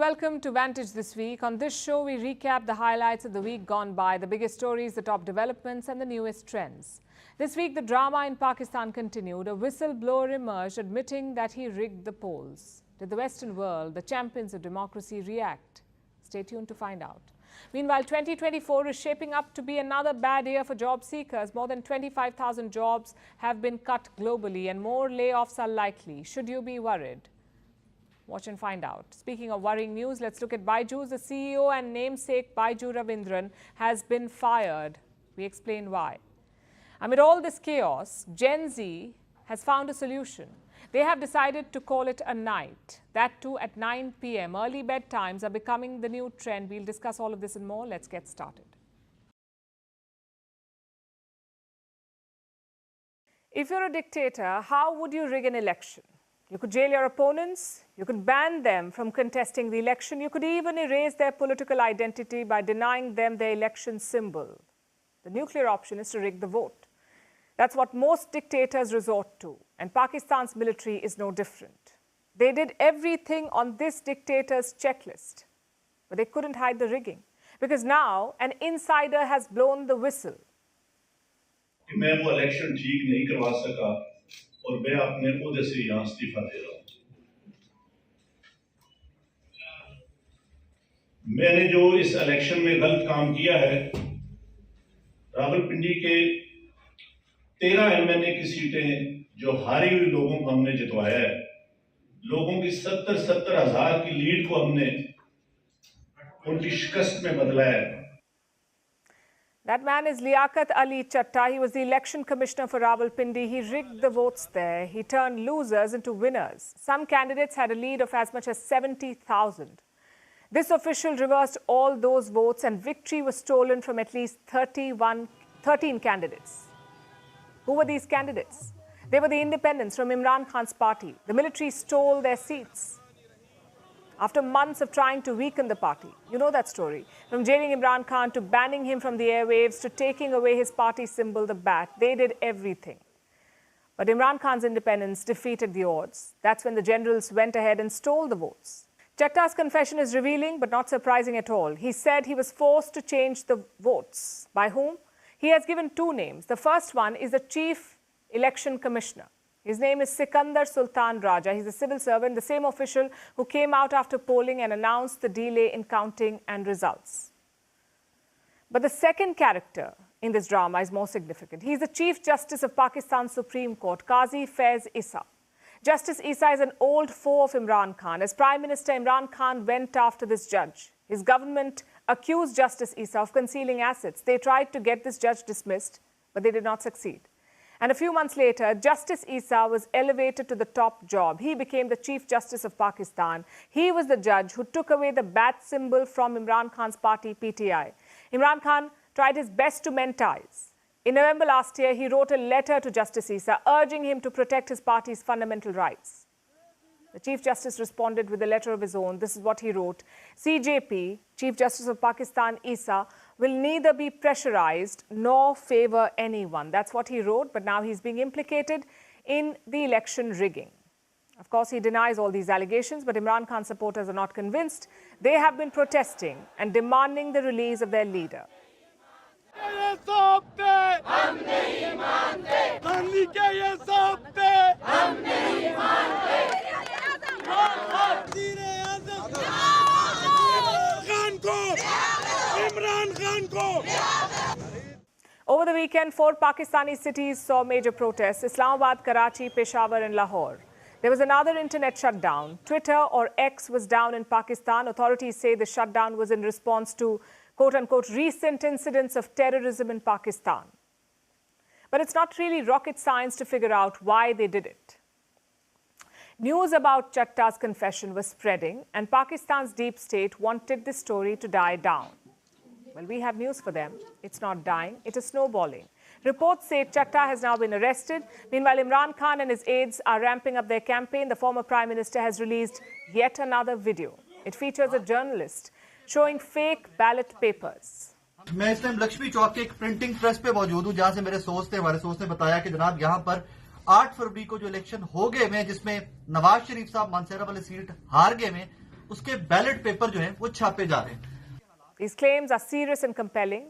welcome to Vantage this week. On this show, we recap the highlights of the week gone by, the biggest stories, the top developments and the newest trends. This week, the drama in Pakistan continued. A whistleblower emerged admitting that he rigged the polls. Did the Western world, the champions of democracy, react? Stay tuned to find out. Meanwhile, 2024 is shaping up to be another bad year for job seekers. More than 25,000 jobs have been cut globally and more layoffs are likely. Should you be worried? Watch and find out. Speaking of worrying news, let's look at Byju. The CEO and namesake Byju Raveendran has been fired. We explain why. Amid all this chaos, Gen Z has found a solution. They have decided to call it a night. That too at 9 p.m. Early bedtimes are becoming the new trend. We'll discuss all of this and more. Let's get started. If you're a dictator, how would you rig an election? You could jail your opponents, you could ban them from contesting the election, you could even erase their political identity by denying them their election symbol. The nuclear option is to rig the vote. That's what most dictators resort to, and Pakistan's military is no different. They did everything on this dictator's checklist, but they couldn't hide the rigging, because now an insider has blown the whistle. मैं वो election ठीक नहीं करवा सका और मैं अपने ओहदे से यहाँ इस्तीफा दे रहा हूँ। मैंने जो इस इलेक्शन में गलत काम किया है, रावलपिंडी के 13 एमएनए की सीटें जो हारी हुई लोगों को हमने जितवाया है, लोगों की 70 हज़ार की लीड को हमने उनकी शिकस्त में बदला है। That man is Liaquat Ali Chatta. He was the election commissioner for Rawalpindi. He rigged the votes there. He turned losers into winners. Some candidates had a lead of as much as 70,000. This official reversed all those votes and victory was stolen from at least 13 candidates. Who were these candidates? They were the independents from Imran Khan's party. The military stole their seats after months of trying to weaken the party. You know that story. From jailing Imran Khan to banning him from the airwaves to taking away his party symbol, the bat. They did everything. But Imran Khan's independents defeated the odds. That's when the generals went ahead and stole the votes. Chatta's confession is revealing but not surprising at all. He said he was forced to change the votes. By whom? He has given two names. The first one is the chief election commissioner. His name is Sikandar Sultan Raja. He's a civil servant, the same official who came out after polling and announced the delay in counting and results. But the second character in this drama is more significant. He's the Chief Justice of Pakistan's Supreme Court, Qazi Faiz Issa. Justice Issa is an old foe of Imran Khan. As Prime Minister, Imran Khan went after this judge. His government accused Justice Issa of concealing assets. They tried to get this judge dismissed, but they did not succeed. And a few months later, Justice Issa was elevated to the top job. He became the Chief Justice of Pakistan. He was the judge who took away the bat symbol from Imran Khan's party, PTI. Imran Khan tried his best to mend ties. In November last year, he wrote a letter to Justice Issa urging him to protect his party's fundamental rights. The Chief Justice responded with a letter of his own. This is what he wrote. CJP, Chief Justice of Pakistan, Issa, will neither be pressurized nor favor anyone. That's what he wrote, but now he's being implicated in the election rigging. Of course, he denies all these allegations, but Imran Khan supporters are not convinced. They have been protesting and demanding the release of their leader. Over the weekend, 4 Pakistani cities saw major protests: Islamabad, Karachi, Peshawar and Lahore. There was another internet shutdown. Twitter, or X, was down in Pakistan. Authorities say the shutdown was in response to, quote-unquote, recent incidents of terrorism in Pakistan. But it's not really rocket science to figure out why they did it. News about Chatta's confession was spreading, and Pakistan's deep state wanted this story to die down. Well, we have news for them. It's not dying, it is snowballing. Reports say Chatta has now been arrested. Meanwhile, Imran Khan and his aides are ramping up their campaign. The former Prime Minister has released yet another video. It features a journalist showing fake ballot papers. मैं इस time Lakshmi चौक के एक printing press पे मौजूद हूं, जहां से मेरे सोर्स थे, हमारे सोर्स ने बताया कि जनाब यहां पर 8 फरवरी को जो इलेक्शन हो गए में, जिसमें नवाज शरीफ साहब मानसेरा वाली सीट हार गए में, उसके बैलेट पेपर जो हैं वो छापे जा रहे हैं। These claims are serious and compelling.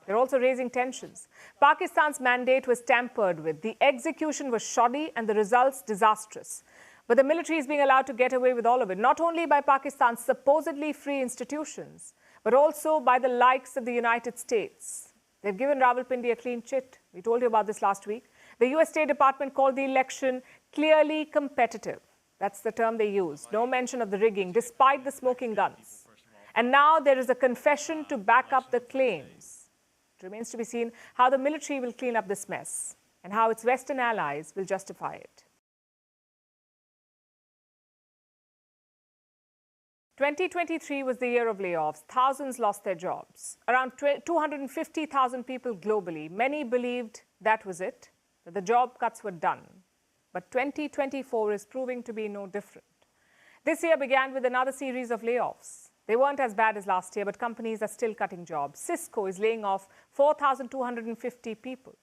They're also raising tensions. Pakistan's mandate was tampered with. The execution was shoddy and the results disastrous. But the military is being allowed to get away with all of it, not only by Pakistan's supposedly free institutions, but also by the likes of the United States. They've given Rawalpindi a clean chit. We told you about this last week. The US State Department called the election clearly competitive. That's the term they used. No mention of the rigging, despite the smoking guns. And now there is a confession to back up the claims. It remains to be seen how the military will clean up this mess and how its Western allies will justify it. 2023 was the year of layoffs. Thousands lost their jobs. Around 250,000 people globally. Many believed that was it, that the job cuts were done. But 2024 is proving to be no different. This year began with another series of layoffs. They weren't as bad as last year, but companies are still cutting jobs. Cisco is laying off 4,250 people,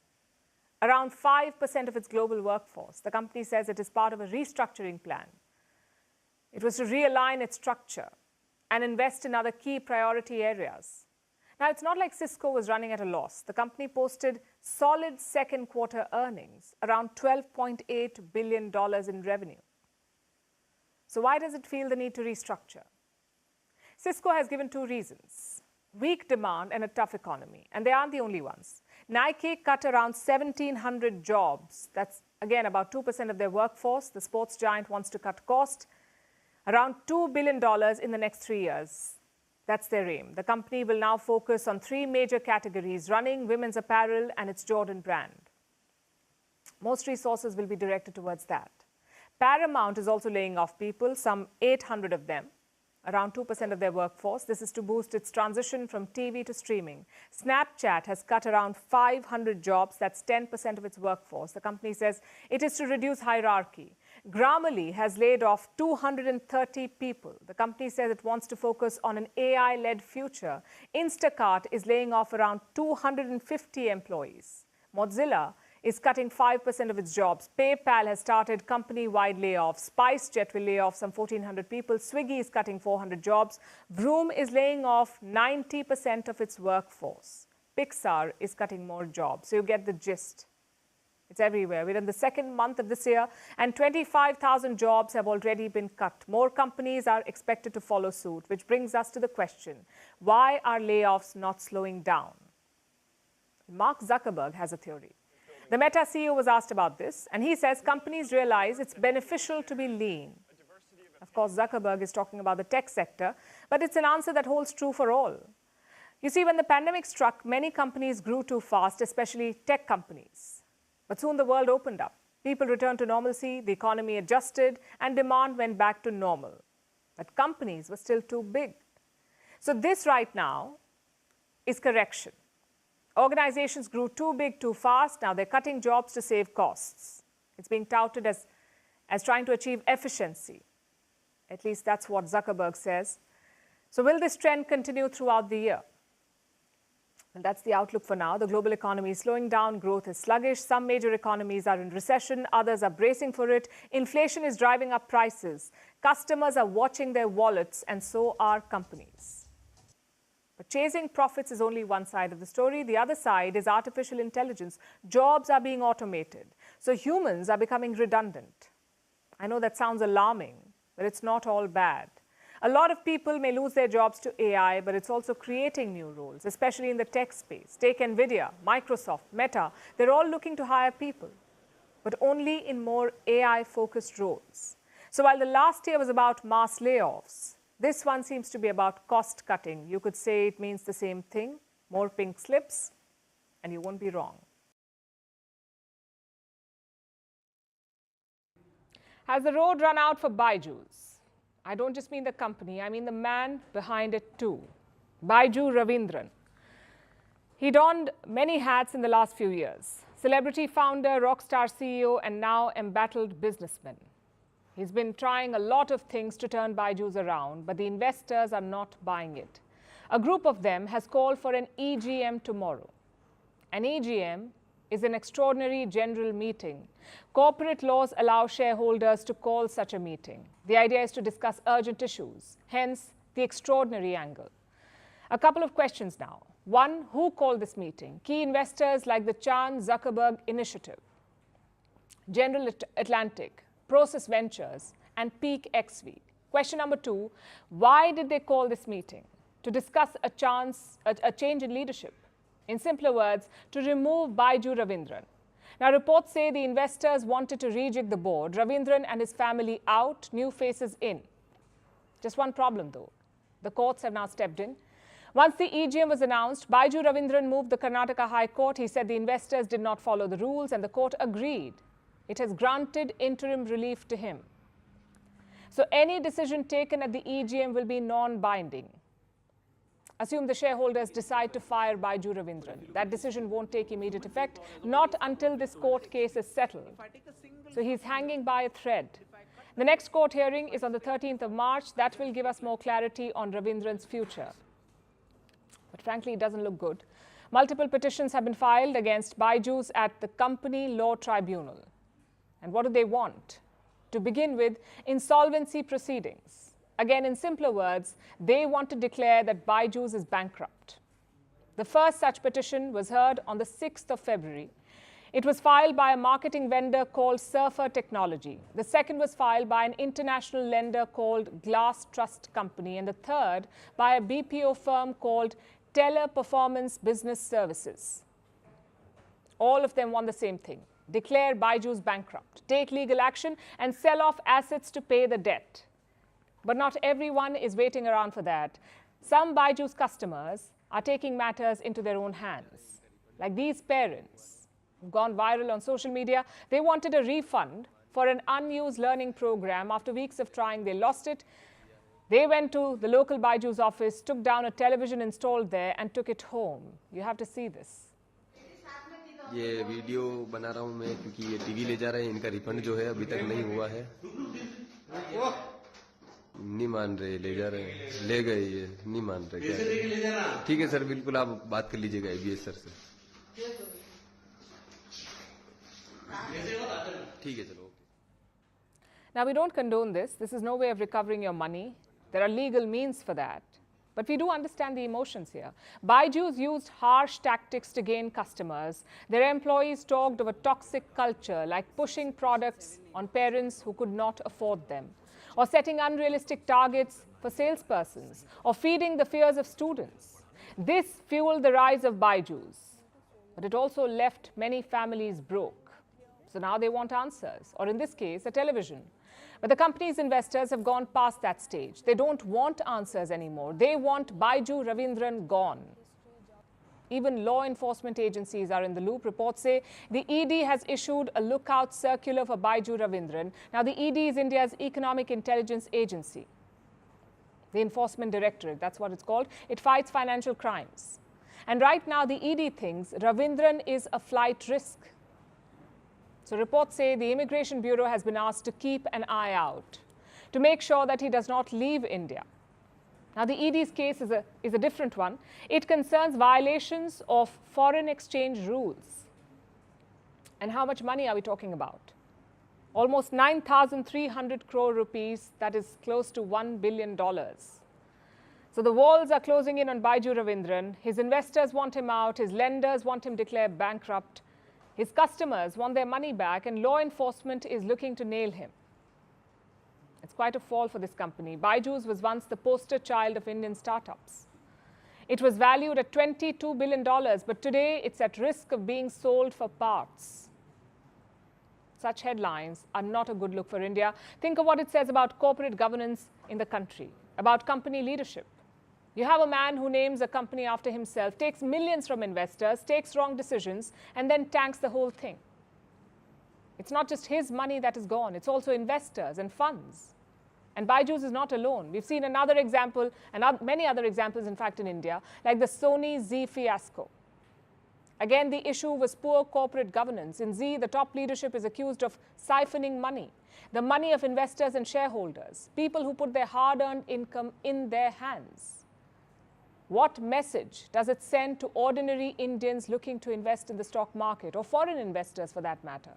around 5% of its global workforce. The company says it is part of a restructuring plan. It was to realign its structure and invest in other key priority areas. Now, it's not like Cisco was running at a loss. The company posted solid second quarter earnings, around $12.8 billion in revenue. So why does it feel the need to restructure? Cisco has given two reasons: weak demand and a tough economy. And they aren't the only ones. Nike cut around 1,700 jobs. That's, again, about 2% of their workforce. The sports giant wants to cut cost. Around $2 billion in the next 3 years. That's their aim. The company will now focus on three major categories: running, women's apparel, and its Jordan brand. Most resources will be directed towards that. Paramount is also laying off people, some 800 of them, around 2% of their workforce. This is to boost its transition from TV to streaming. Snapchat has cut around 500 jobs. That's 10% of its workforce. The company says it is to reduce hierarchy. Grammarly has laid off 230 people. The company says it wants to focus on an AI-led future. Instacart is laying off around 250 employees. Mozilla is cutting 5% of its jobs. PayPal has started company-wide layoffs. SpiceJet will lay off some 1,400 people. Swiggy is cutting 400 jobs. Vroom is laying off 90% of its workforce. Pixar is cutting more jobs. So you get the gist. It's everywhere. We're in the second month of this year, and 25,000 jobs have already been cut. More companies are expected to follow suit, which brings us to the question: why are layoffs not slowing down? Mark Zuckerberg has a theory. The Meta CEO was asked about this, and he says companies realize it's beneficial to be lean. Of course, Zuckerberg is talking about the tech sector, but it's an answer that holds true for all. You see, when the pandemic struck, many companies grew too fast, especially tech companies. But soon the world opened up. People returned to normalcy, the economy adjusted, and demand went back to normal. But companies were still too big. So this right now is correction. Organizations grew too big too fast. Now they're cutting jobs to save costs. It's being touted as trying to achieve efficiency. At least that's what Zuckerberg says. So will this trend continue throughout the year? And that's the outlook for now. The global economy is slowing down. Growth is sluggish. Some major economies are in recession. Others are bracing for it. Inflation is driving up prices. Customers are watching their wallets, and so are companies. But chasing profits is only one side of the story. The other side is artificial intelligence. Jobs are being automated. So humans are becoming redundant. I know that sounds alarming, but it's not all bad. A lot of people may lose their jobs to AI, but it's also creating new roles, especially in the tech space. Take NVIDIA, Microsoft, Meta. They're all looking to hire people, but only in more AI-focused roles. So while the last year was about mass layoffs, this one seems to be about cost cutting. You could say it means the same thing, more pink slips, and you won't be wrong. Has the road run out for Byju's? I don't just mean the company, I mean the man behind it too, Byju Raveendran. He donned many hats in the last few years. Celebrity founder, rock star CEO, and now embattled businessman. He's been trying a lot of things to turn Byju's around, but the investors are not buying it. A group of them has called for an EGM tomorrow. An EGM is an extraordinary general meeting. Corporate laws allow shareholders to call such a meeting. The idea is to discuss urgent issues, hence the extraordinary angle. A couple of questions now. One, who called this meeting? Key investors like the Chan Zuckerberg Initiative, General Atlantic, Process Ventures, and Peak XV. Question number two, why did they call this meeting? To discuss a change in leadership. In simpler words, to remove Byju Raveendran. Now, reports say the investors wanted to rejig the board, Raveendran and his family out, new faces in. Just one problem though. The courts have now stepped in. Once the EGM was announced, Byju Raveendran moved the Karnataka High Court. He said the investors did not follow the rules and the court agreed. It has granted interim relief to him. So any decision taken at the EGM will be non-binding. Assume the shareholders decide to fire Byju Raveendran. That decision won't take immediate effect, not until this court case is settled. So he's hanging by a thread. The next court hearing is on the 13th of March. That will give us more clarity on Raveendran's future. But frankly, it doesn't look good. Multiple petitions have been filed against Byju's at the Company Law Tribunal. And what do they want? To begin with, insolvency proceedings. Again, in simpler words, they want to declare that Byju's is bankrupt. The first such petition was heard on the 6th of February. It was filed by a marketing vendor called Surfer Technology. The second was filed by an international lender called Glass Trust Company. And the third by a BPO firm called Teleperformance Business Services. All of them want the same thing. Declare Byju's bankrupt, take legal action, and sell off assets to pay the debt. But not everyone is waiting around for that. Some Byju's customers are taking matters into their own hands. Like these parents who've gone viral on social media. They wanted a refund for an unused learning program. After weeks of trying, they lost it. They went to the local Byju's office, took down a television installed there, and took it home. You have to see this. ये video बना रहा हूँ मैं क्योंकि ये TV ले जा रहे हैं, इनका रिफंड जो है अभी तक नहीं हुआ है। नहीं मान रहे, ले जा रहे हैं, ले गए ये, नहीं मान रहे क्या? ठीक है सर, बिल्कुल आप बात कर लीजिएगा एबीएस सर से। ठीक है चलो। Now, we don't condone this. This is no way of recovering your money. There are legal means for that. But we do understand the emotions here. Byju's used harsh tactics to gain customers. Their employees talked of a toxic culture, like pushing products on parents who could not afford them, or setting unrealistic targets for salespersons, or feeding the fears of students. This fueled the rise of Byju's. But it also left many families broke. So now they want answers, or in this case, a television. But the company's investors have gone past that stage. They don't want answers anymore. They want Byju Raveendran gone. Even law enforcement agencies are in the loop. Reports say the ED has issued a lookout circular for Byju Raveendran. Now, the ED is India's Economic Intelligence Agency. The Enforcement Directorate, that's what it's called. It fights financial crimes. And right now, the ED thinks Raveendran is a flight risk. So reports say the Immigration Bureau has been asked to keep an eye out to make sure that he does not leave India. Now, the ED's case is a different one. It concerns violations of foreign exchange rules. And how much money are we talking about? Almost 9,300 crore rupees, that is close to $1 billion. So the walls are closing in on Byju Raveendran. His investors want him out. His lenders want him declared bankrupt. His customers want their money back, and law enforcement is looking to nail him. It's quite a fall for this company. Byju's was once the poster child of Indian startups. It was valued at $22 billion, but today it's at risk of being sold for parts. Such headlines are not a good look for India. Think of what it says about corporate governance in the country, about company leadership. You have a man who names a company after himself, takes millions from investors, takes wrong decisions, and then tanks the whole thing. It's not just his money that is gone, it's also investors and funds. And Byju's is not alone. We've seen another example, and many other examples, in fact, in India, like the Sony Z fiasco. Again, the issue was poor corporate governance. In Z, the top leadership is accused of siphoning money, the money of investors and shareholders, people who put their hard-earned income in their hands. What message does it send to ordinary Indians looking to invest in the stock market, or foreign investors for that matter?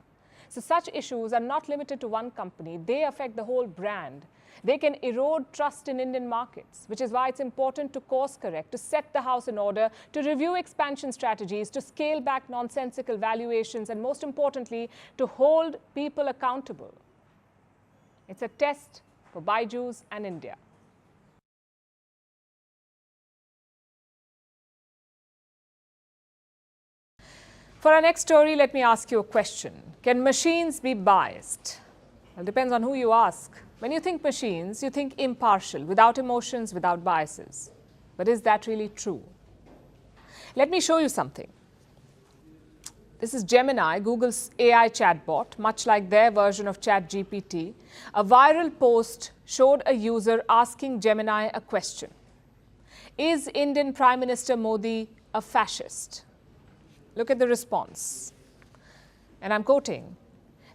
So such issues are not limited to one company. They affect the whole brand. They can erode trust in Indian markets, which is why it's important to course correct, to set the house in order, to review expansion strategies, to scale back nonsensical valuations, and most importantly, to hold people accountable. It's a test for Byju's and India. For our next story, let me ask you a question. Can machines be biased? Well, it depends on who you ask. When you think machines, you think impartial, without emotions, without biases. But is that really true? Let me show you something. This is Gemini, Google's AI chatbot, much like their version of ChatGPT. A viral post showed a user asking Gemini a question. Is Indian Prime Minister Modi a fascist? Look at the response. And I'm quoting,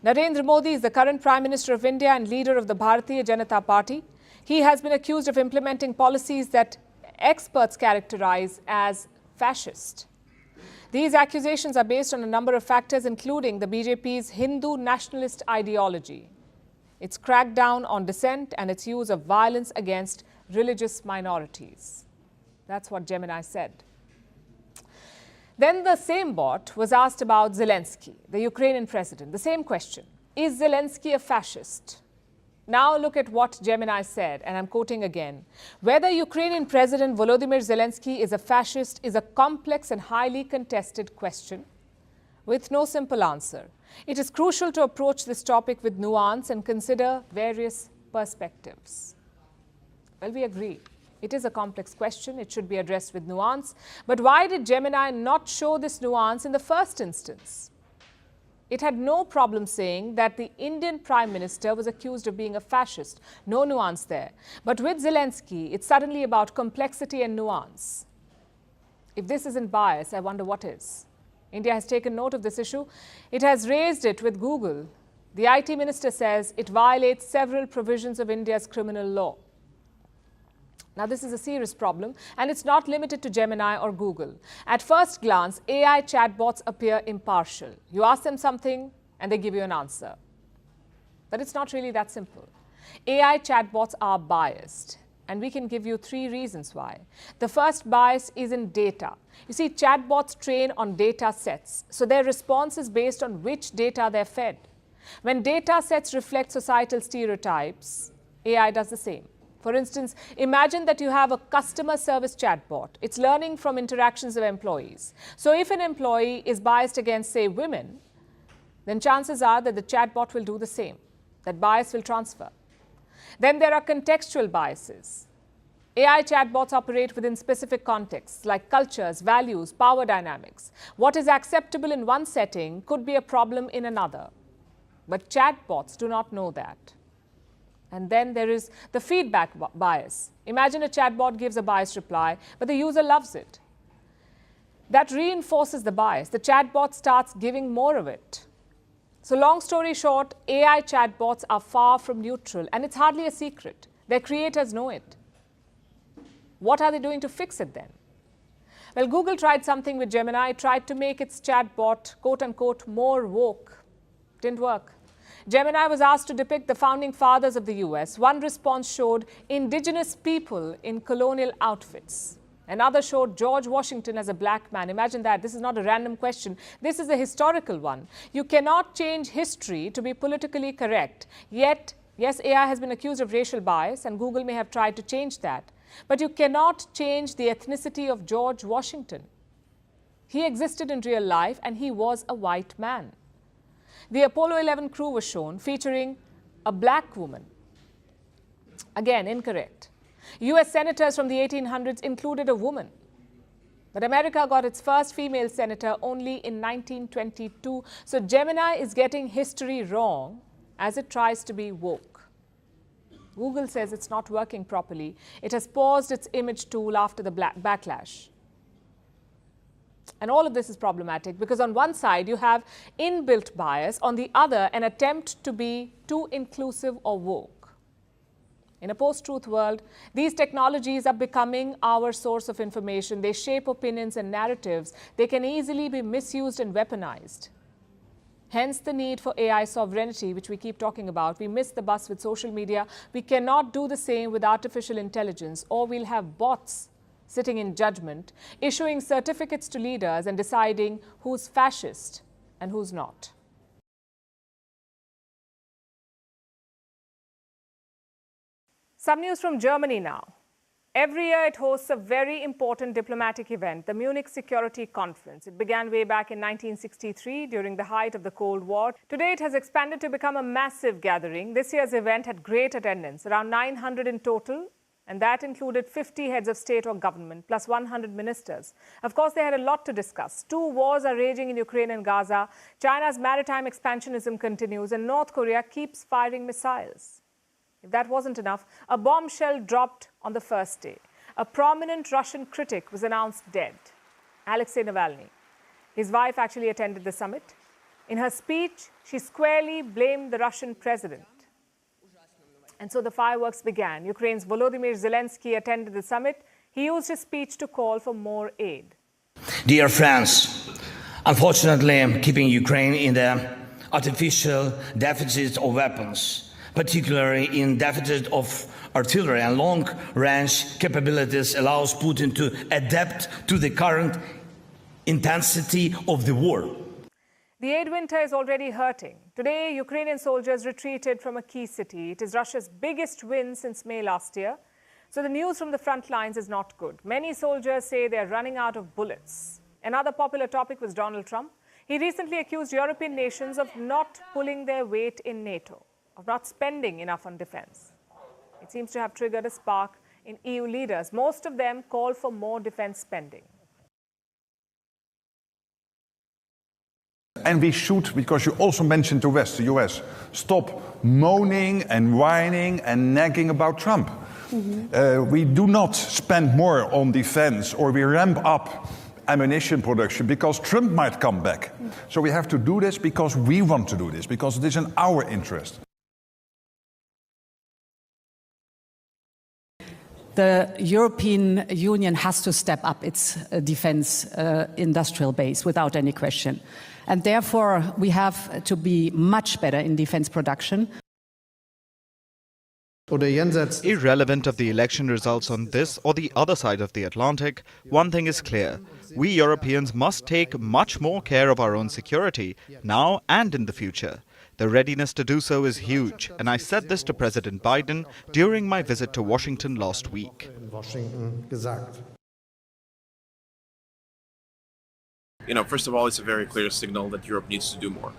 Narendra Modi is the current Prime Minister of India and leader of the Bharatiya Janata Party. He has been accused of implementing policies that experts characterize as fascist. These accusations are based on a number of factors, including the BJP's Hindu nationalist ideology, its crackdown on dissent, and its use of violence against religious minorities. That's what Gemini said. Then the same bot was asked about Zelensky, the Ukrainian president. The same question. Is Zelensky a fascist? Now look at what Gemini said, and I'm quoting again. Whether Ukrainian President Volodymyr Zelensky is a fascist is a complex and highly contested question with no simple answer. It is crucial to approach this topic with nuance and consider various perspectives. Well, we agree. It is a complex question. It should be addressed with nuance. But why did Gemini not show this nuance in the first instance? It had no problem saying that the Indian Prime Minister was accused of being a fascist. No nuance there. But with Zelensky, it's suddenly about complexity and nuance. If this isn't bias, I wonder what is. India has taken note of this issue. It has raised it with Google. The IT minister says it violates several provisions of India's criminal law. Now, this is a serious problem, and it's not limited to Gemini or Google. At first glance, AI chatbots appear impartial. You ask them something, and they give you an answer. But it's not really that simple. AI chatbots are biased, and we can give you 3 reasons why. The first bias is in data. You see, chatbots train on data sets, so their response is based on which data they're fed. When data sets reflect societal stereotypes, AI does the same. For instance, imagine that you have a customer service chatbot. It's learning from interactions of employees. So if an employee is biased against, say, women, then chances are that the chatbot will do the same. That bias will transfer. Then there are contextual biases. AI chatbots operate within specific contexts like cultures, values, power dynamics. What is acceptable in one setting could be a problem in another. But chatbots do not know that. And then there is the feedback bias. Imagine a chatbot gives a biased reply, but the user loves it. That reinforces the bias. The chatbot starts giving more of it. So long story short, AI chatbots are far from neutral, and it's hardly a secret. Their creators know it. What are they doing to fix it then? Well, Google tried something with Gemini. It tried to make its chatbot, quote-unquote, more woke. Didn't work. Gemini was asked to depict the founding fathers of the US. One response showed indigenous people in colonial outfits. Another showed George Washington as a black man. Imagine that. This is not a random question. This is a historical one. You cannot change history to be politically correct. Yet, yes, AI has been accused of racial bias, and Google may have tried to change that. But you cannot change the ethnicity of George Washington. He existed in real life, and he was a white man. The Apollo 11 crew was shown featuring a black woman. Again, incorrect. US senators from the 1800s included a woman. But America got its first female senator only in 1922. So Gemini is getting history wrong as it tries to be woke. Google says it's not working properly. It has paused its image tool after the backlash. And all of this is problematic because on one side you have inbuilt bias, on the other an attempt to be too inclusive or woke. In a post-truth world, these technologies are becoming our source of information. They shape opinions and narratives. They can easily be misused and weaponized. Hence the need for AI sovereignty, which we keep talking about. We missed the bus with social media. We cannot do the same with artificial intelligence, or we'll have bots sitting in judgment, issuing certificates to leaders and deciding who's fascist and who's not. Some news from Germany now. Every year it hosts a very important diplomatic event, the Munich Security Conference. It began way back in 1963 during the height of the Cold War. Today it has expanded to become a massive gathering. This year's event had great attendance, around 900 in total, and that included 50 heads of state or government, plus 100 ministers. Of course, they had a lot to discuss. 2 wars are raging in Ukraine and Gaza. China's maritime expansionism continues, and North Korea keeps firing missiles. If that wasn't enough, a bombshell dropped on the first day. A prominent Russian critic was announced dead, Alexei Navalny. His wife actually attended the summit. In her speech, she squarely blamed the Russian president. And so the fireworks began. Ukraine's Volodymyr Zelensky attended the summit. He used his speech to call for more aid. Dear friends, unfortunately, I'm keeping Ukraine in the artificial deficit of weapons, particularly in deficit of artillery and long-range capabilities, allows Putin to adapt to the current intensity of the war. The aid winter is already hurting. Today, Ukrainian soldiers retreated from a key city. It is Russia's biggest win since May last year. So the news from the front lines is not good. Many soldiers say they are running out of bullets. Another popular topic was Donald Trump. He recently accused European nations of not pulling their weight in NATO, of not spending enough on defense. It seems to have triggered a spark in EU leaders. Most of them call for more defense spending. And we should, because you also mentioned the West, the US, stop moaning and whining and nagging about Trump. We do not spend more on defense, or we ramp up ammunition production because Trump might come back. So we have to do this because we want to do this, because it is in our interest. The European Union has to step up its defense industrial base without any question. And therefore, we have to be much better in defense production. Irrelevant of the election results on this or the other side of the Atlantic, one thing is clear. We Europeans must take much more care of our own security, now and in the future. The readiness to do so is huge, and I said this to President Biden during my visit to Washington last week. First of all, it's a very clear signal that Europe needs to do more.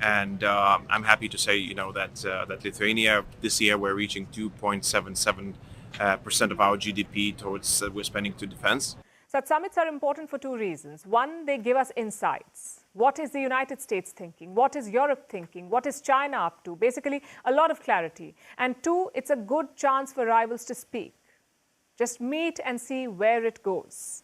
And I'm happy to say, that Lithuania, this year, we're reaching 2.77% of our GDP towards we're spending to defense. Such summits are important for 2 reasons. One, they give us insights. What is the United States thinking? What is Europe thinking? What is China up to? Basically, a lot of clarity. And 2, it's a good chance for rivals to speak. Just meet and see where it goes.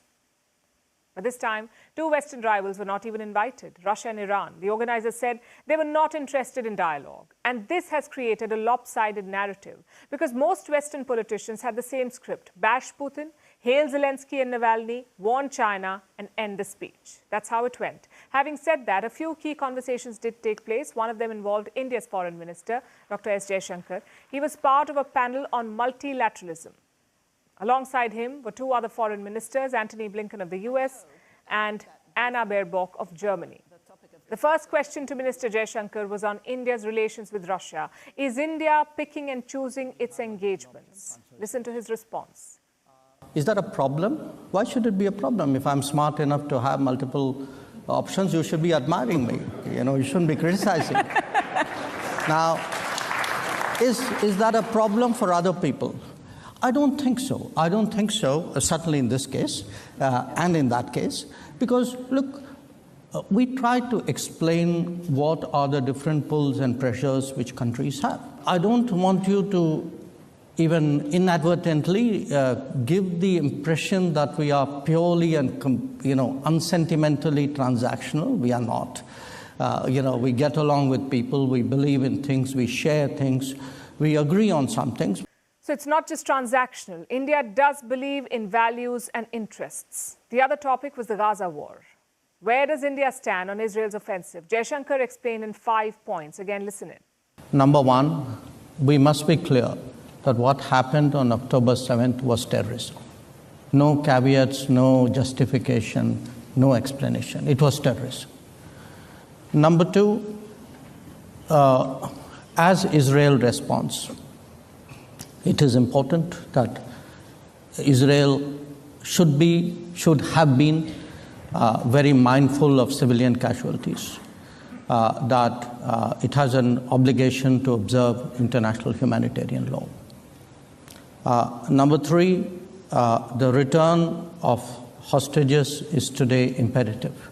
But this time, 2 Western rivals were not even invited, Russia and Iran. The organizers said they were not interested in dialogue. And this has created a lopsided narrative because most Western politicians had the same script: bash Putin, hail Zelensky and Navalny, warn China, and end the speech. That's how it went. Having said that, a few key conversations did take place. One of them involved India's Foreign Minister, Dr. S. Jaishankar. He was part of a panel on multilateralism. Alongside him were 2 other foreign ministers, Antony Blinken of the US and Anna Baerbock of Germany. The first question to Minister Jaishankar was on India's relations with Russia. Is India picking and choosing its engagements? Listen to his response. Is that a problem? Why should it be a problem? If I'm smart enough to have multiple options, you should be admiring me. You shouldn't be criticizing. Now, is that a problem for other people? I don't think so. I don't think so, certainly in this case and in that case, because, look, we try to explain what are the different pulls and pressures which countries have. I don't want you to even inadvertently give the impression that we are purely and, unsentimentally transactional. We are not. We get along with people, we believe in things, we share things. we agree on some things. So it's not just transactional. India does believe in values and interests. The other topic was the Gaza war. Where does India stand on Israel's offensive? Jaishankar explained in 5 points. Again, listen in. Number one, we must be clear that what happened on October 7th was terrorism. No caveats, no justification, no explanation. It was terrorism. Number two, as Israel responds, it is important that Israel should have been very mindful of civilian casualties, that it has an obligation to observe international humanitarian law. Number three, the return of hostages is today imperative.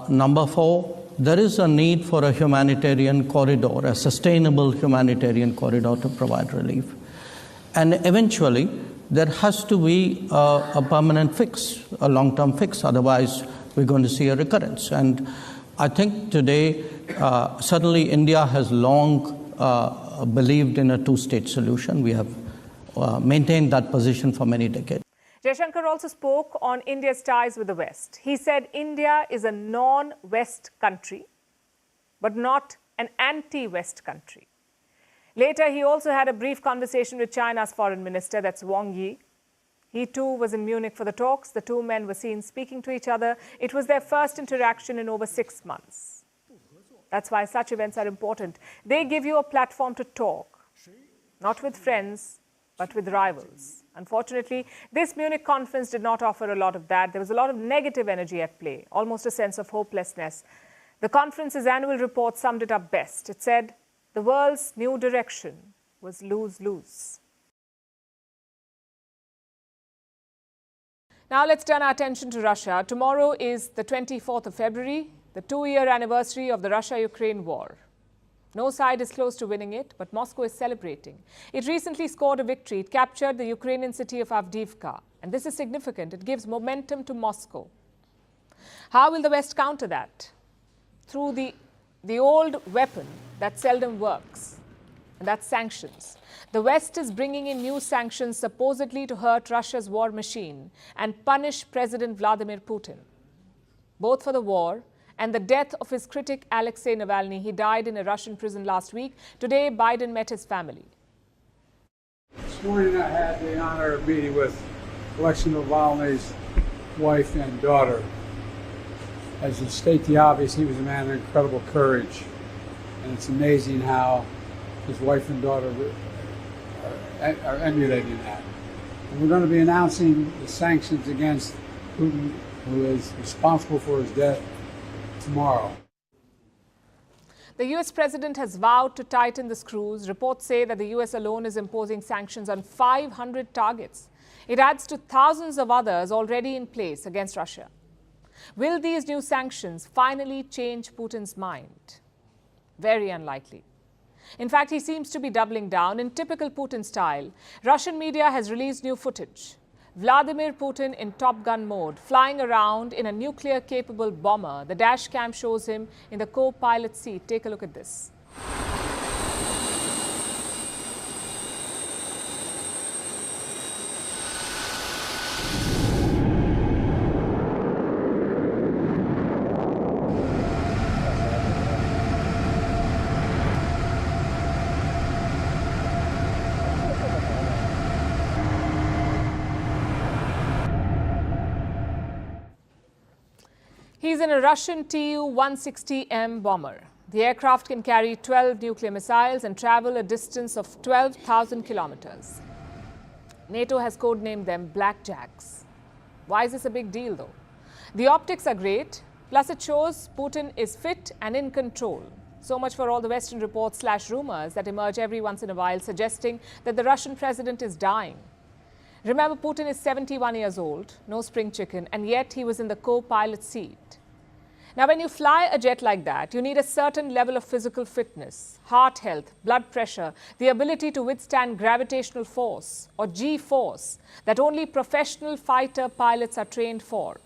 Number four, there is a need for a humanitarian corridor, a sustainable humanitarian corridor to provide relief. And eventually, there has to be a permanent fix, a long-term fix. Otherwise, we're going to see a recurrence. And I think today, certainly India has long believed in a two-state solution. We have maintained that position for many decades. Jaishankar also spoke on India's ties with the West. He said India is a non-West country, but not an anti-West country. Later, he also had a brief conversation with China's foreign minister, that's Wang Yi. He too was in Munich for the talks. The two men were seen speaking to each other. It was their first interaction in over 6 months. That's why such events are important. They give you a platform to talk, not with friends, but with rivals. Unfortunately, this Munich conference did not offer a lot of that. There was a lot of negative energy at play, almost a sense of hopelessness. The conference's annual report summed it up best. It said, the world's new direction was lose-lose. Now let's turn our attention to Russia. Tomorrow is the 24th of February, the 2-year anniversary of the Russia-Ukraine war. No side is close to winning it, but Moscow is celebrating. It recently scored a victory. It captured the Ukrainian city of Avdiivka. And this is significant. It gives momentum to Moscow. How will the West counter that? Through the old weapon that seldom works, and that's sanctions. The West is bringing in new sanctions supposedly to hurt Russia's war machine and punish President Vladimir Putin, both for the war and the death of his critic Alexei Navalny. He died in a Russian prison last week. Today, Biden met his family. This morning I had the honor of meeting with Alexei Navalny's wife and daughter. As to state the obvious, he was a man of incredible courage. And it's amazing how his wife and daughter are emulating that. And we're going to be announcing the sanctions against Putin, who is responsible for his death, tomorrow. The U.S. president has vowed to tighten the screws. Reports say that the U.S. alone is imposing sanctions on 500 targets. It adds to thousands of others already in place against Russia. Will these new sanctions finally change Putin's mind? Very unlikely. In fact, he seems to be doubling down. In typical Putin style, Russian media has released new footage. Vladimir Putin in Top Gun mode, flying around in a nuclear-capable bomber. The dash cam shows him in the co-pilot seat. Take a look at this. He's in a Russian Tu-160M bomber. The aircraft can carry 12 nuclear missiles and travel a distance of 12,000 kilometers. NATO has codenamed them Blackjacks. Why is this a big deal, though? The optics are great, plus it shows Putin is fit and in control. So much for all the Western reports / rumors that emerge every once in a while suggesting that the Russian president is dying. Remember, Putin is 71 years old, no spring chicken, and yet he was in the co-pilot seat. Now, when you fly a jet like that, you need a certain level of physical fitness, heart health, blood pressure, the ability to withstand gravitational force or G-force that only professional fighter pilots are trained for.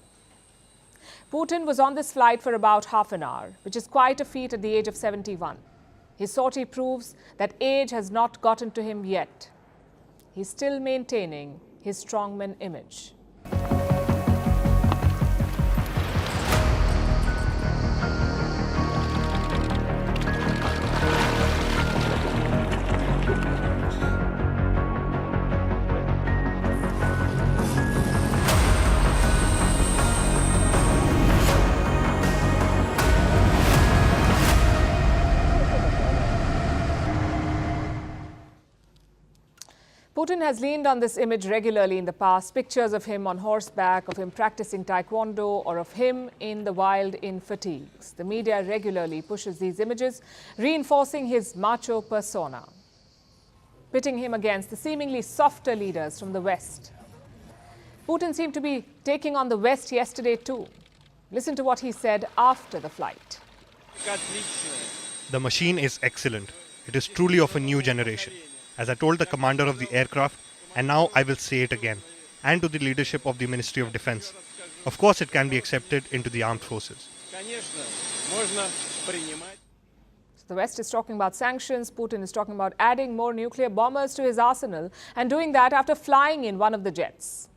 Putin was on this flight for about half an hour, which is quite a feat at the age of 71. His sortie proves that age has not gotten to him yet. He's still maintaining his strongman image. Putin has leaned on this image regularly in the past. Pictures of him on horseback, of him practicing taekwondo, or of him in the wild in fatigues. The media regularly pushes these images, reinforcing his macho persona, pitting him against the seemingly softer leaders from the West. Putin seemed to be taking on the West yesterday too. Listen to what he said after the flight. The machine is excellent. It is truly of a new generation. As I told the commander of the aircraft, and now I will say it again, and to the leadership of the Ministry of Defense. Of course, it can be accepted into the armed forces. So the West is talking about sanctions. Putin is talking about adding more nuclear bombers to his arsenal, and doing that after flying in one of the jets.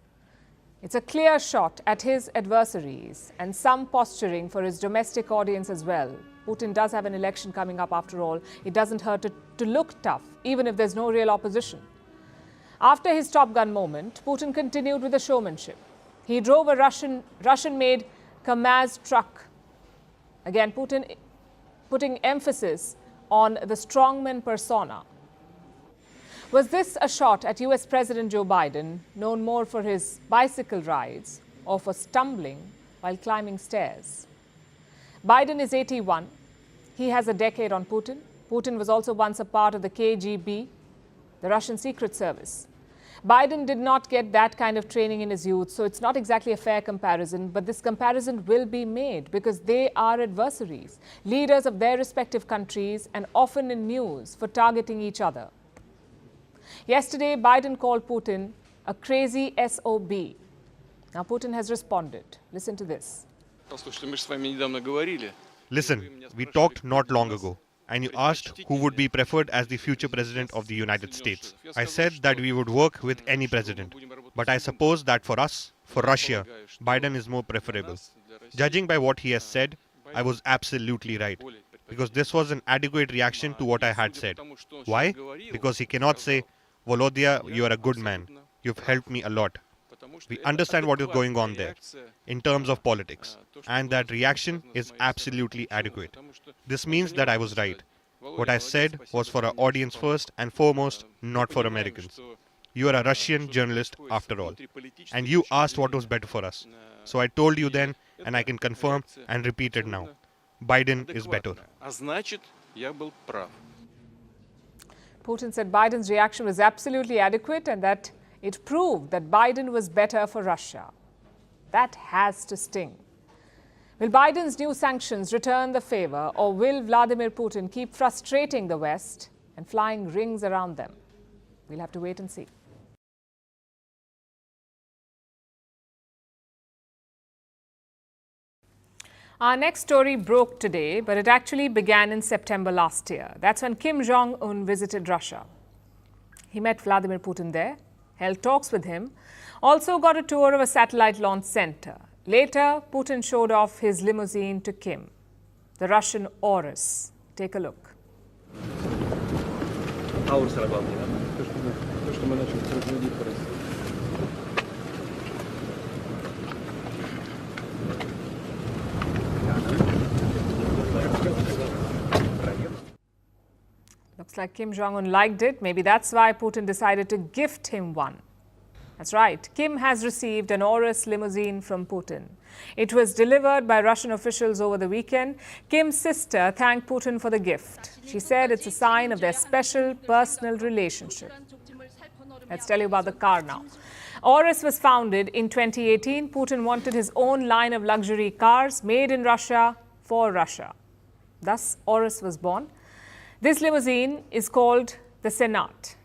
It's a clear shot at his adversaries and some posturing for his domestic audience as well. Putin does have an election coming up after all. It doesn't hurt to look tough, even if there's no real opposition. After his Top Gun moment, Putin continued with the showmanship. He drove a Russian-made Kamaz truck. Again, Putin putting emphasis on the strongman persona. Was this a shot at US President Joe Biden, known more for his bicycle rides or for stumbling while climbing stairs? Biden is 81. He has a decade on Putin. Putin was also once a part of the KGB, the Russian Secret Service. Biden did not get that kind of training in his youth, so it's not exactly a fair comparison, but this comparison will be made because they are adversaries, leaders of their respective countries, and often in news for targeting each other. Yesterday, Biden called Putin a crazy SOB. Now, Putin has responded. Listen to this. Listen, we talked not long ago, and you asked who would be preferred as the future president of the United States. I said that we would work with any president, but I suppose that for us, for Russia, Biden is more preferable. Judging by what he has said, I was absolutely right, because this was an adequate reaction to what I had said. Why? Because he cannot say, Volodya, you are a good man. You've helped me a lot. We understand what is going on there in terms of politics, and that reaction is absolutely adequate. This means that I was right. What I said was for our audience first and foremost, not for Americans. You are a Russian journalist after all, and you asked what was better for us. So I told you then, and I can confirm and repeat it now. Biden is better. Putin said Biden's reaction was absolutely adequate and that it proved that Biden was better for Russia. That has to sting. Will Biden's new sanctions return the favor, or will Vladimir Putin keep frustrating the West and flying rings around them? We'll have to wait and see. Our next story broke today, but it actually began in September last year. That's when Kim Jong-un visited Russia. He met Vladimir Putin there, held talks with him, also got a tour of a satellite launch center. Later, Putin showed off his limousine to Kim, the Russian Urus. Take a look. Looks like Kim Jong-un liked it. Maybe that's why Putin decided to gift him one. That's right. Kim has received an Urus limousine from Putin. It was delivered by Russian officials over the weekend. Kim's sister thanked Putin for the gift. She said it's a sign of their special personal relationship. Let's tell you about the car now. Urus was founded in 2018. Putin wanted his own line of luxury cars made in Russia for Russia. Thus, Urus was born. This limousine is called the Senat.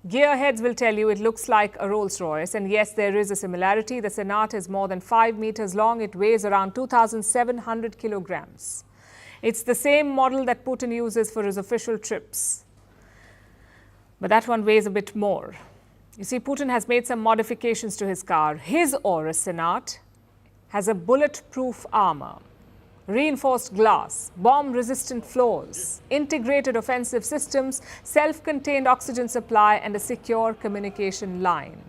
Gearheads will tell you it looks like a Rolls-Royce, and yes, there is a similarity. The Senat is more than 5 meters long. It weighs around 2,700 kilograms. It's the same model that Putin uses for his official trips. But that one weighs a bit more. You see, Putin has made some modifications to his car. His Aurus Senat has a bulletproof armor, reinforced glass, bomb-resistant floors, integrated offensive systems, self-contained oxygen supply, and a secure communication line.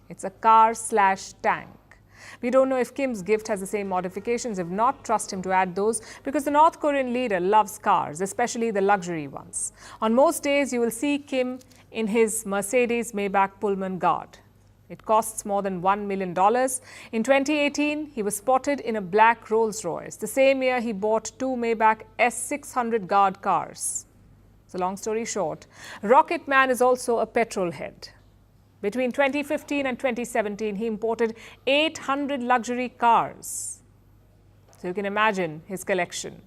It's a car/tank. We don't know if Kim's gift has the same modifications. If not, trust him to add those, because the North Korean leader loves cars, especially the luxury ones. On most days, you will see Kim in his Mercedes Maybach Pullman Guard. It costs more than $1 million. In 2018, he was spotted in a black Rolls-Royce. The same year, he bought 2 Maybach S600 Guard cars. So long story short, Rocket Man is also a petrol head. Between 2015 and 2017, he imported 800 luxury cars. So you can imagine his collection.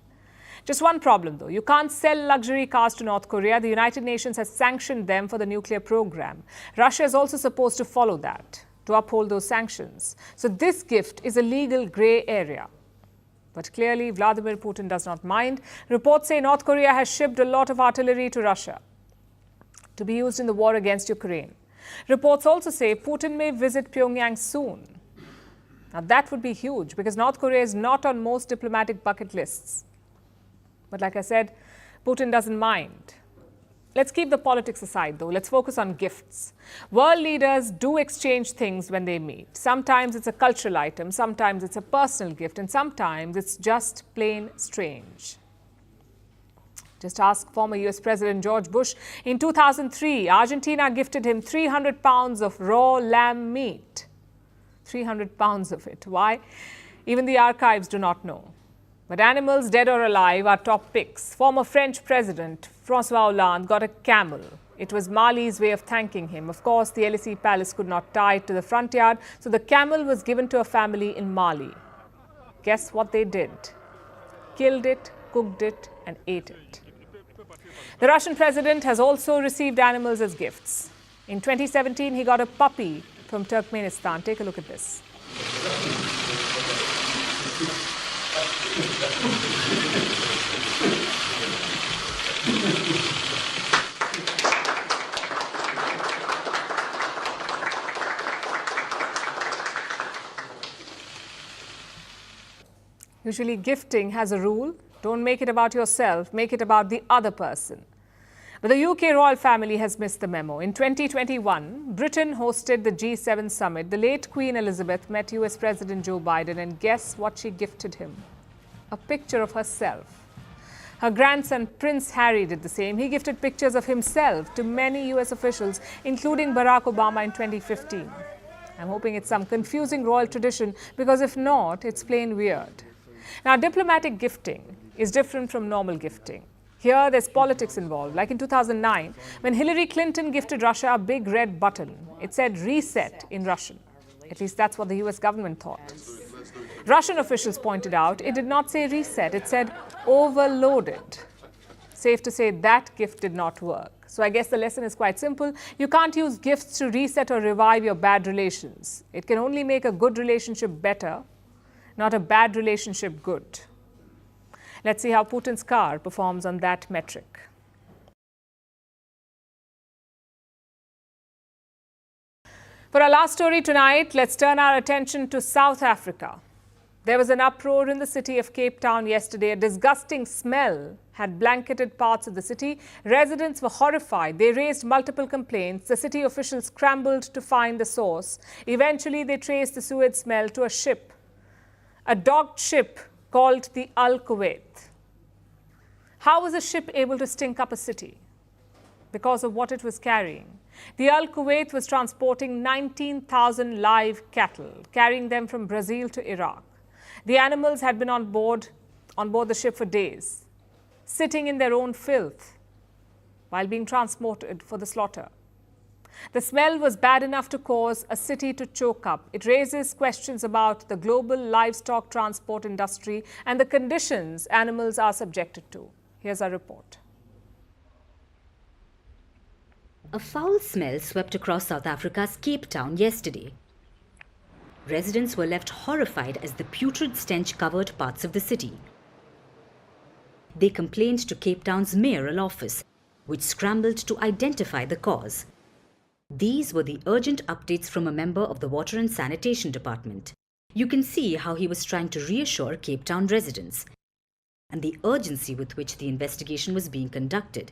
Just one problem, though. You can't sell luxury cars to North Korea. The United Nations has sanctioned them for the nuclear program. Russia is also supposed to follow that, to uphold those sanctions. So this gift is a legal grey area. But clearly, Vladimir Putin does not mind. Reports say North Korea has shipped a lot of artillery to Russia to be used in the war against Ukraine. Reports also say Putin may visit Pyongyang soon. Now that would be huge, because North Korea is not on most diplomatic bucket lists. But like I said, Putin doesn't mind. Let's keep the politics aside, though. Let's focus on gifts. World leaders do exchange things when they meet. Sometimes it's a cultural item, sometimes it's a personal gift, and sometimes it's just plain strange. Just ask former US President George Bush. In 2003, Argentina gifted him 300 pounds of raw lamb meat. 300 pounds of it. Why? Even the archives do not know. But animals, dead or alive, are top picks. Former French President François Hollande got a camel. It was Mali's way of thanking him. Of course, the Élysée Palace could not tie it to the front yard, so the camel was given to a family in Mali. Guess what they did? Killed it, cooked it, and ate it. The Russian president has also received animals as gifts. In 2017, he got a puppy from Turkmenistan. Take a look at this. Usually gifting has a rule. Don't make it about yourself, make it about the other person. But the UK royal family has missed the memo. In 2021, Britain hosted the G7 summit. The late Queen Elizabeth met US President Joe Biden, and guess what she gifted him? A picture of herself. Her grandson Prince Harry did the same. He gifted pictures of himself to many US officials, including Barack Obama in 2015. I'm hoping it's some confusing royal tradition, because if not, it's plain weird. Now, diplomatic gifting is different from normal gifting. Here, there's politics involved. Like in 2009, when Hillary Clinton gifted Russia a big red button, it said reset in Russian. At least that's what the US government thought. Russian officials pointed out it did not say reset, it said overloaded. Safe to say that gift did not work. So I guess the lesson is quite simple. You can't use gifts to reset or revive your bad relations. It can only make a good relationship better, not a bad relationship good. Let's see how Putin's car performs on that metric. For our last story tonight, let's turn our attention to South Africa. There was an uproar in the city of Cape Town yesterday. A disgusting smell had blanketed parts of the city. Residents were horrified. They raised multiple complaints. The city officials scrambled to find the source. Eventually, they traced the sewage smell to a ship, a docked ship called the Al Kuwait. How was a ship able to stink up a city? Because of what it was carrying. The Al Kuwait was transporting 19,000 live cattle, carrying them from Brazil to Iraq. The animals had been on board the ship for days, sitting in their own filth while being transported for the slaughter. The smell was bad enough to cause a city to choke up. It raises questions about the global livestock transport industry and the conditions animals are subjected to. Here's our report. A foul smell swept across South Africa's Cape Town yesterday. Residents were left horrified as the putrid stench covered parts of the city. they complained to Cape Town's mayoral office, which scrambled to identify the cause. These were the urgent updates from a member of the Water and Sanitation Department. You can see how he was trying to reassure Cape Town residents and the urgency with which the investigation was being conducted.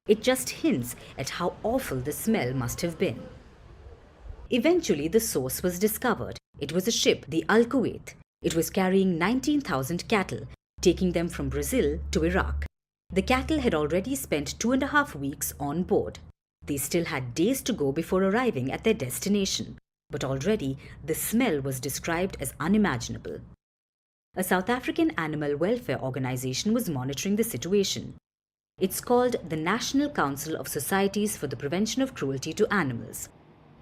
It just hints at how awful the smell must have been. Eventually, the source was discovered. It was a ship, the Al Kuwait. It was carrying 19,000 cattle, taking them from Brazil to Iraq. The cattle had already spent 2.5 weeks on board. They still had days to go before arriving at their destination, but already the smell was described as unimaginable. A South African animal welfare organization was monitoring the situation. It's called the National Council of Societies for the Prevention of Cruelty to Animals.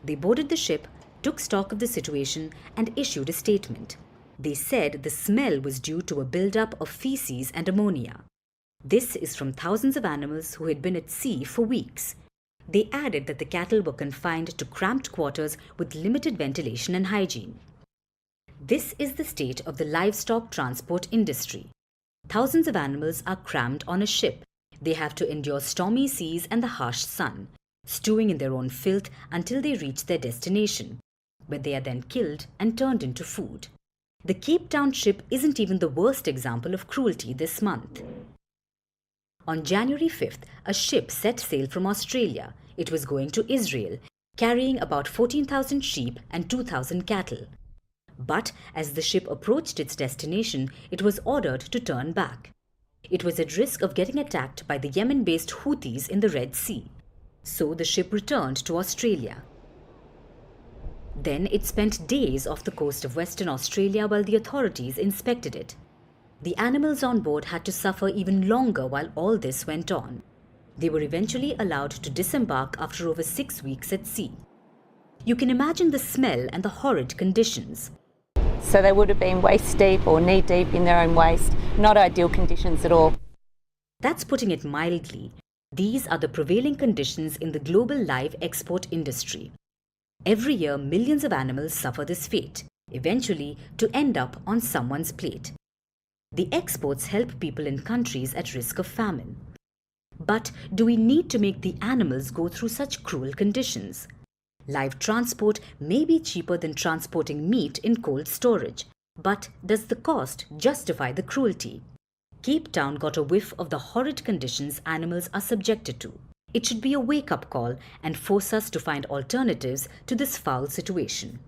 They boarded the ship, took stock of the situation, and issued a statement. They said the smell was due to a buildup of feces and ammonia. This is from thousands of animals who had been at sea for weeks. They added that the cattle were confined to cramped quarters with limited ventilation and hygiene. This is the state of the livestock transport industry. Thousands of animals are crammed on a ship. They have to endure stormy seas and the harsh sun, stewing in their own filth until they reach their destination, where they are then killed and turned into food. The Cape Town ship isn't even the worst example of cruelty this month. On January 5th, a ship set sail from Australia. It was going to Israel, carrying about 14,000 sheep and 2,000 cattle. But as the ship approached its destination, it was ordered to turn back. It was at risk of getting attacked by the Yemen-based Houthis in the Red Sea. So the ship returned to Australia. Then it spent days off the coast of Western Australia while the authorities inspected it. The animals on board had to suffer even longer while all this went on. They were eventually allowed to disembark after over 6 weeks at sea. You can imagine the smell and the horrid conditions. So they would have been waist deep or knee deep in their own waste. Not ideal conditions at all. That's putting it mildly. These are the prevailing conditions in the global live export industry. Every year, millions of animals suffer this fate, eventually to end up on someone's plate. The exports help people in countries at risk of famine. But do we need to make the animals go through such cruel conditions? Live transport may be cheaper than transporting meat in cold storage, but does the cost justify the cruelty? Cape Town got a whiff of the horrid conditions animals are subjected to. It should be a wake-up call and force us to find alternatives to this foul situation.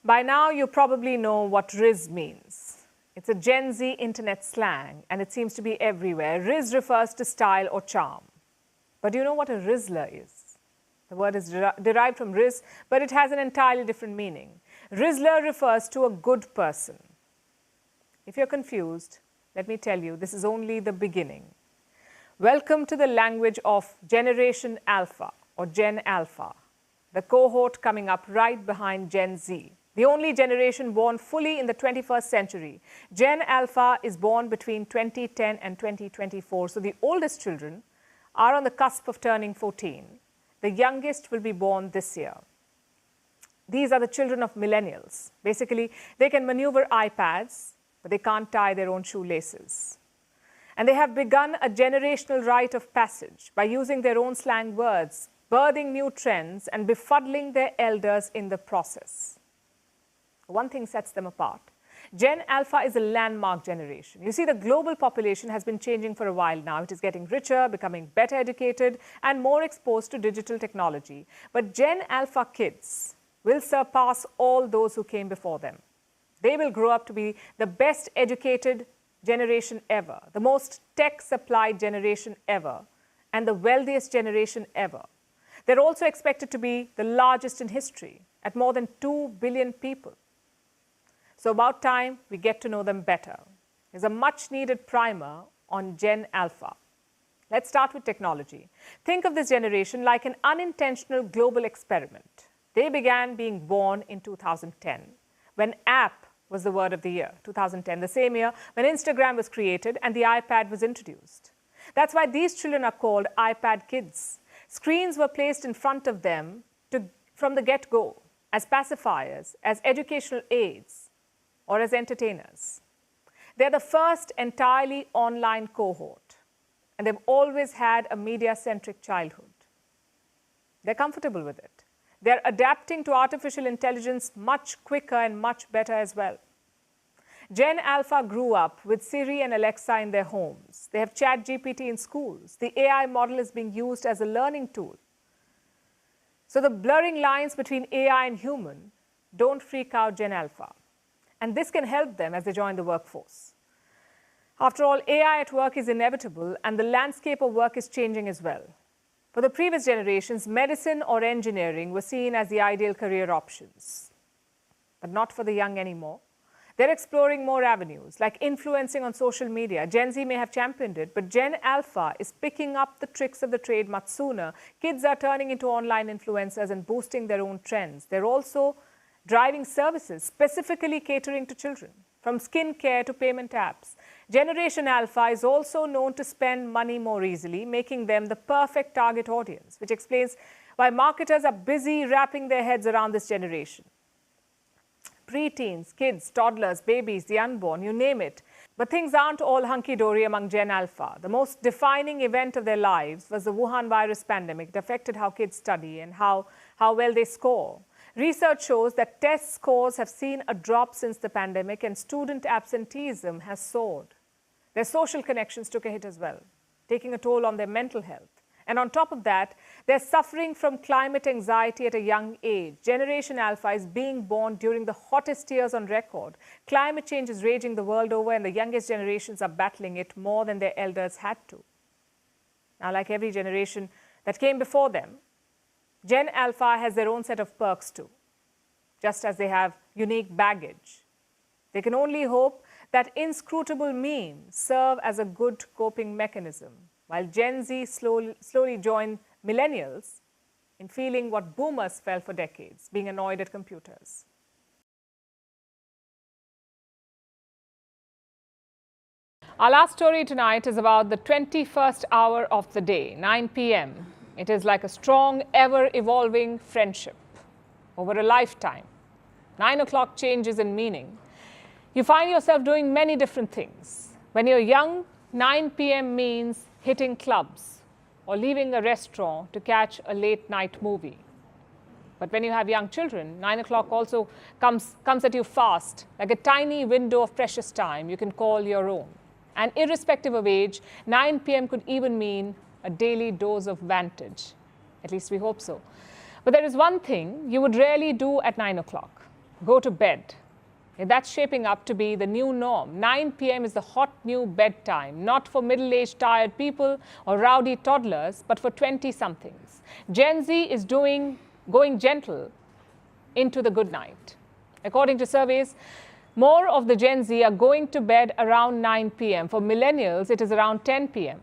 By now, you probably know what Riz means. It's a Gen Z internet slang, and it seems to be everywhere. Riz refers to style or charm. But do you know what a Rizzler is? The word is derived from Riz, but it has an entirely different meaning. Rizzler refers to a good person. If you're confused, let me tell you, this is only the beginning. Welcome to the language of Generation Alpha, or Gen Alpha, the cohort coming up right behind Gen Z. The only generation born fully in the 21st century. Gen Alpha is born between 2010 and 2024, so the oldest children are on the cusp of turning 14. The youngest will be born this year. These are the children of millennials. Basically, they can maneuver iPads, but they can't tie their own shoelaces. And they have begun a generational rite of passage by using their own slang words, birthing new trends, and befuddling their elders in the process. One thing sets them apart. Gen Alpha is a landmark generation. You see, the global population has been changing for a while now. It is getting richer, becoming better educated, and more exposed to digital technology. But Gen Alpha kids will surpass all those who came before them. They will grow up to be the best educated generation ever, the most tech-supplied generation ever, and the wealthiest generation ever. They're also expected to be the largest in history, at more than 2 billion people. So about time we get to know them better. Here's a much-needed primer on Gen Alpha. Let's start with technology. Think of this generation like an unintentional global experiment. They began being born in 2010, when app was the word of the year, 2010, the same year when Instagram was created and the iPad was introduced. That's why these children are called iPad kids. Screens were placed in front of them from the get-go as pacifiers, as educational aids, or as entertainers. They're the first entirely online cohort, and they've always had a media-centric childhood. They're comfortable with it. They're adapting to artificial intelligence much quicker and much better as well. Gen Alpha grew up with Siri and Alexa in their homes. They have ChatGPT in schools. The AI model is being used as a learning tool. So the blurring lines between AI and human don't freak out Gen Alpha. And this can help them as they join the workforce. After all, AI at work is inevitable, and the landscape of work is changing as well. For the previous generations, medicine or engineering were seen as the ideal career options. But not for the young anymore. They're exploring more avenues, like influencing on social media. Gen Z may have championed it, but Gen Alpha is picking up the tricks of the trade much sooner. Kids are turning into online influencers and boosting their own trends. They're also driving services specifically catering to children, from skincare to payment apps. Generation Alpha is also known to spend money more easily, making them the perfect target audience, which explains why marketers are busy wrapping their heads around this generation. Preteens, kids, toddlers, babies, the unborn, you name it. But things aren't all hunky-dory among Gen Alpha. The most defining event of their lives was the Wuhan virus pandemic. It affected how kids study and how well they score. Research shows that test scores have seen a drop since the pandemic, and student absenteeism has soared. Their social connections took a hit as well, taking a toll on their mental health. And on top of that, they're suffering from climate anxiety at a young age. Generation Alpha is being born during the hottest years on record. Climate change is raging the world over, and the youngest generations are battling it more than their elders had to. Now, like every generation that came before them, Gen Alpha has their own set of perks too, just as they have unique baggage. They can only hope that inscrutable memes serve as a good coping mechanism, while Gen Z slowly join millennials in feeling what boomers felt for decades, being annoyed at computers. Our last story tonight is about the 21st hour of the day, 9 p.m. It is like a strong, ever-evolving friendship over a lifetime. 9 o'clock changes in meaning. You find yourself doing many different things. When you're young, 9 p.m. means hitting clubs or leaving a restaurant to catch a late-night movie. But when you have young children, 9 o'clock also comes at you fast, like a tiny window of precious time you can call your own. And irrespective of age, 9 p.m. could even mean a daily dose of Vantage. At least we hope so. But there is one thing you would rarely do at 9 o'clock: go to bed. That's shaping up to be the new norm. 9 p.m. is the hot new bedtime, not for middle-aged tired people or rowdy toddlers, but for 20-somethings. Gen Z is going gentle into the good night. According to surveys, more of the Gen Z are going to bed around 9 p.m. For millennials, it is around 10 p.m.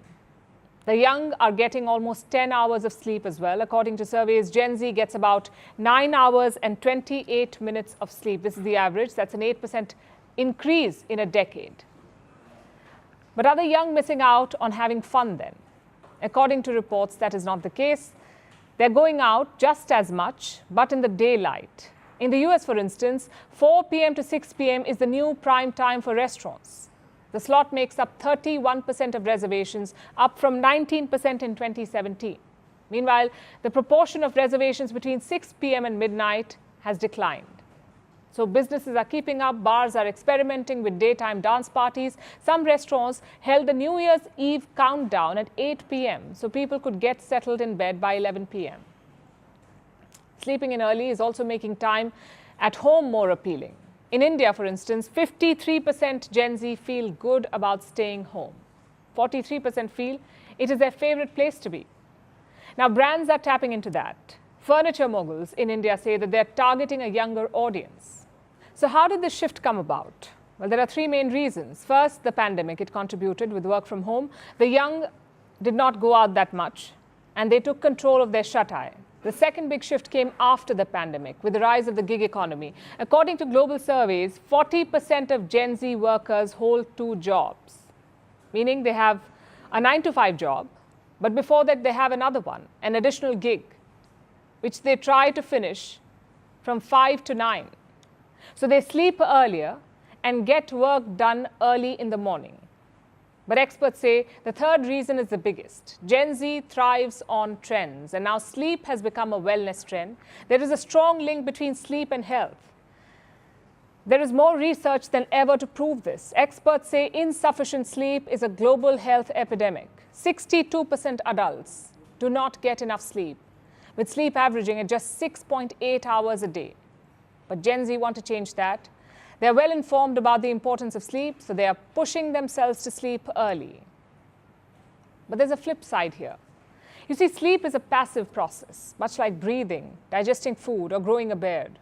The young are getting almost 10 hours of sleep as well. According to surveys, Gen Z gets about 9 hours and 28 minutes of sleep. This is the average. That's an 8% increase in a decade. But are the young missing out on having fun then? According to reports, that is not the case. They're going out just as much, but in the daylight. In the US, for instance, 4 p.m. to 6 p.m. is the new prime time for restaurants. The slot makes up 31% of reservations, up from 19% in 2017. Meanwhile, the proportion of reservations between 6 p.m. and midnight has declined. So businesses are keeping up, bars are experimenting with daytime dance parties. Some restaurants held the New Year's Eve countdown at 8 p.m. so people could get settled in bed by 11 p.m. Sleeping in early is also making time at home more appealing. In India, for instance, 53% Gen Z feel good about staying home. 43% feel it is their favorite place to be. Now, brands are tapping into that. Furniture moguls in India say that they're targeting a younger audience. So how did this shift come about? Well, there are three main reasons. First, the pandemic. It contributed with work from home. The young did not go out that much, and they took control of their shut-eye. The second big shift came after the pandemic, with the rise of the gig economy. According to global surveys, 40% of Gen Z workers hold two jobs, meaning they have a 9-to-5 job, but before that they have another one, an additional gig, which they try to finish from 5 to 9. So they sleep earlier and get work done early in the morning. But experts say the third reason is the biggest. Gen Z thrives on trends, and now sleep has become a wellness trend. There is a strong link between sleep and health. There is more research than ever to prove this. Experts say insufficient sleep is a global health epidemic. 62% adults do not get enough sleep, with sleep averaging at just 6.8 hours a day. But Gen Z want to change that. They're well informed about the importance of sleep, so they are pushing themselves to sleep early. But there's a flip side here. You see, sleep is a passive process, much like breathing, digesting food, or growing a beard.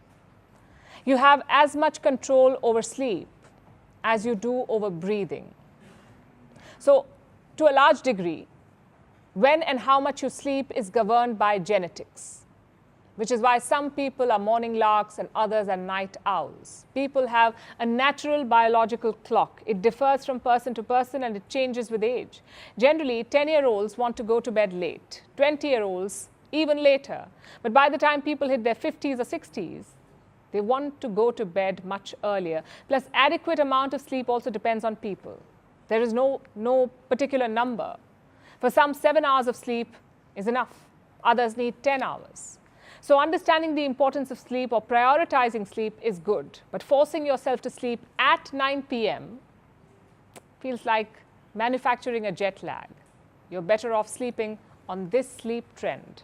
You have as much control over sleep as you do over breathing. So, to a large degree, when and how much you sleep is governed by genetics, which is why some people are morning larks and others are night owls. People have a natural biological clock. It differs from person to person and it changes with age. Generally, 10-year-olds want to go to bed late, 20-year-olds even later. But by the time people hit their 50s or 60s, they want to go to bed much earlier. Plus, adequate amount of sleep also depends on people. There is no particular number. For some, 7 hours of sleep is enough. Others need 10 hours. So understanding the importance of sleep or prioritizing sleep is good, but forcing yourself to sleep at 9 p.m. feels like manufacturing a jet lag. You're better off sleeping on this sleep trend.